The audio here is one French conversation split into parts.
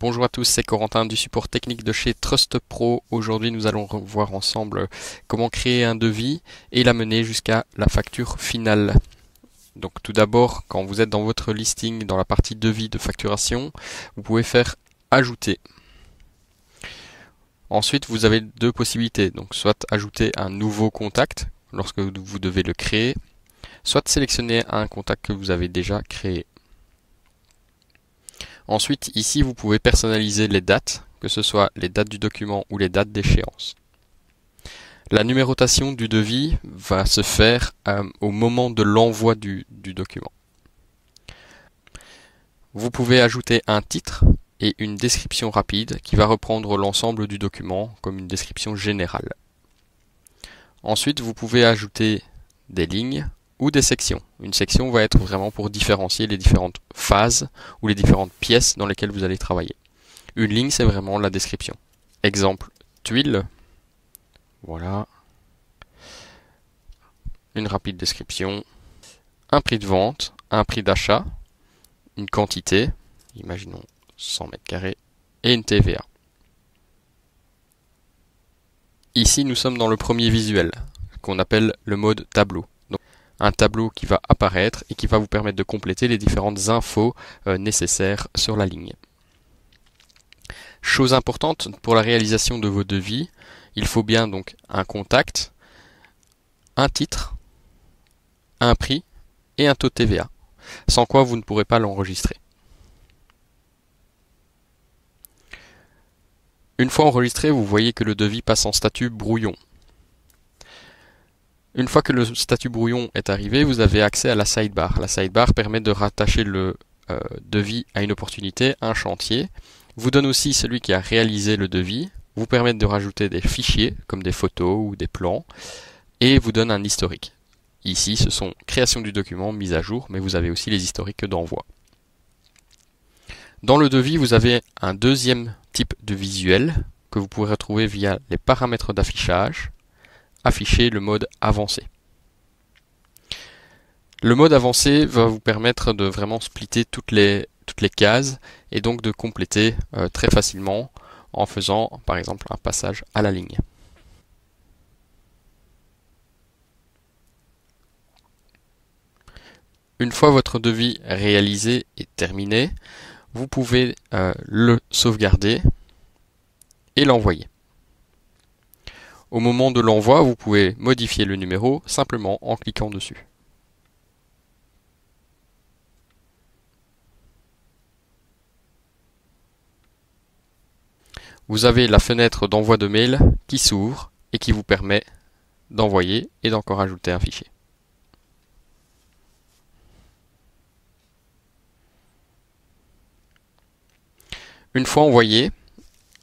Bonjour à tous, c'est Corentin du support technique de chez TrustPro. Aujourd'hui, nous allons voir ensemble comment créer un devis et l'amener jusqu'à la facture finale. Donc tout d'abord, quand vous êtes dans votre listing, dans la partie devis de facturation, vous pouvez faire ajouter. Ensuite, vous avez deux possibilités. Donc soit ajouter un nouveau contact lorsque vous devez le créer, soit sélectionner un contact que vous avez déjà créé. Ensuite, ici, vous pouvez personnaliser les dates, que ce soit les dates du document ou les dates d'échéance. La numérotation du devis va se faire au moment de l'envoi du document. Vous pouvez ajouter un titre et une description rapide qui va reprendre l'ensemble du document comme une description générale. Ensuite, vous pouvez ajouter des lignes ou des sections. Une section va être vraiment pour différencier les différentes phases ou les différentes pièces dans lesquelles vous allez travailler. Une ligne, c'est vraiment la description. Exemple, tuile. Voilà. Une rapide description. Un prix de vente, un prix d'achat, une quantité, imaginons 100 mètres carrés, et une TVA. Ici, nous sommes dans le premier visuel, qu'on appelle le mode tableau. Un tableau qui va apparaître et qui va vous permettre de compléter les différentes infos nécessaires sur la ligne. Chose importante pour la réalisation de vos devis, il faut bien donc un contact, un titre, un prix et un taux de TVA, sans quoi vous ne pourrez pas l'enregistrer. Une fois enregistré, vous voyez que le devis passe en statut brouillon. Une fois que le statut brouillon est arrivé, vous avez accès à la sidebar. La sidebar permet de rattacher le devis à une opportunité, un chantier, vous donne aussi celui qui a réalisé le devis, vous permet de rajouter des fichiers comme des photos ou des plans et vous donne un historique. Ici, ce sont création du document, mise à jour, mais vous avez aussi les historiques d'envoi. Dans le devis, vous avez un deuxième type de visuel que vous pourrez retrouver via les paramètres d'affichage. Afficher le mode avancé. Le mode avancé va vous permettre de vraiment splitter toutes les cases et donc de compléter très facilement en faisant par exemple un passage à la ligne. Une fois votre devis réalisé et terminé, vous pouvez le sauvegarder et l'envoyer. Au moment de l'envoi, vous pouvez modifier le numéro simplement en cliquant dessus. Vous avez la fenêtre d'envoi de mail qui s'ouvre et qui vous permet d'envoyer et d'encore ajouter un fichier. Une fois envoyé,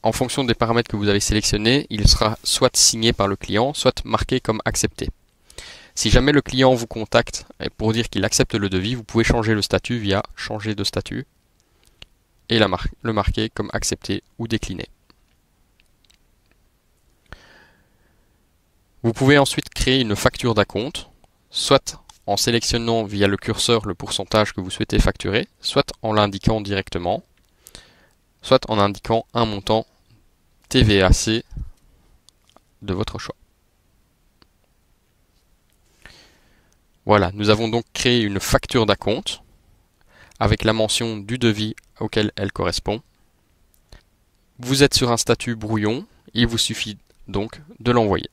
en fonction des paramètres que vous avez sélectionnés, il sera soit signé par le client, soit marqué comme accepté. Si jamais le client vous contacte pour dire qu'il accepte le devis, vous pouvez changer le statut via changer de statut et le marquer comme accepté ou décliné. Vous pouvez ensuite créer une facture d'acompte, soit en sélectionnant via le curseur le pourcentage que vous souhaitez facturer, soit en l'indiquant directement, soit en indiquant un montant TVAC de votre choix. Voilà, nous avons donc créé une facture d'acompte avec la mention du devis auquel elle correspond. Vous êtes sur un statut brouillon, il vous suffit donc de l'envoyer.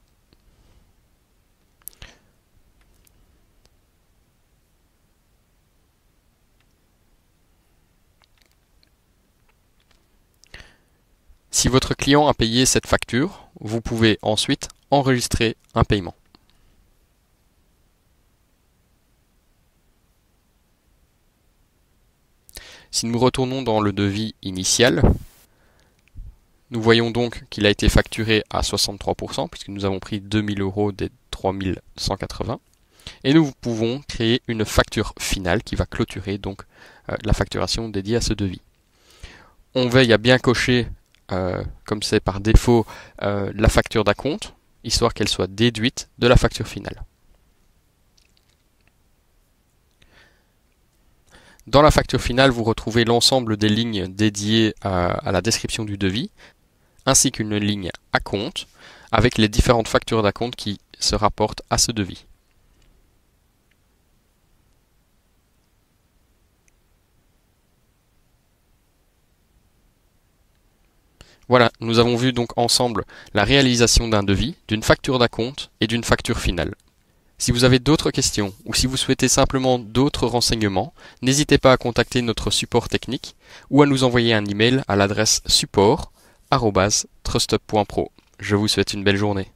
Si votre client a payé cette facture, vous pouvez ensuite enregistrer un paiement. Si nous retournons dans le devis initial, nous voyons donc qu'il a été facturé à 63% puisque nous avons pris 2000 € des 3180 et nous pouvons créer une facture finale qui va clôturer donc la facturation dédiée à ce devis. On veille à bien cocher comme c'est par défaut la facture d'acompte, histoire qu'elle soit déduite de la facture finale. Dans la facture finale, vous retrouvez l'ensemble des lignes dédiées à la description du devis, ainsi qu'une ligne acompte, avec les différentes factures d'acompte qui se rapportent à ce devis. Voilà, nous avons vu donc ensemble la réalisation d'un devis, d'une facture d'acompte et d'une facture finale. Si vous avez d'autres questions ou si vous souhaitez simplement d'autres renseignements, n'hésitez pas à contacter notre support technique ou à nous envoyer un email à l'adresse support@trustup.pro. Je vous souhaite une belle journée.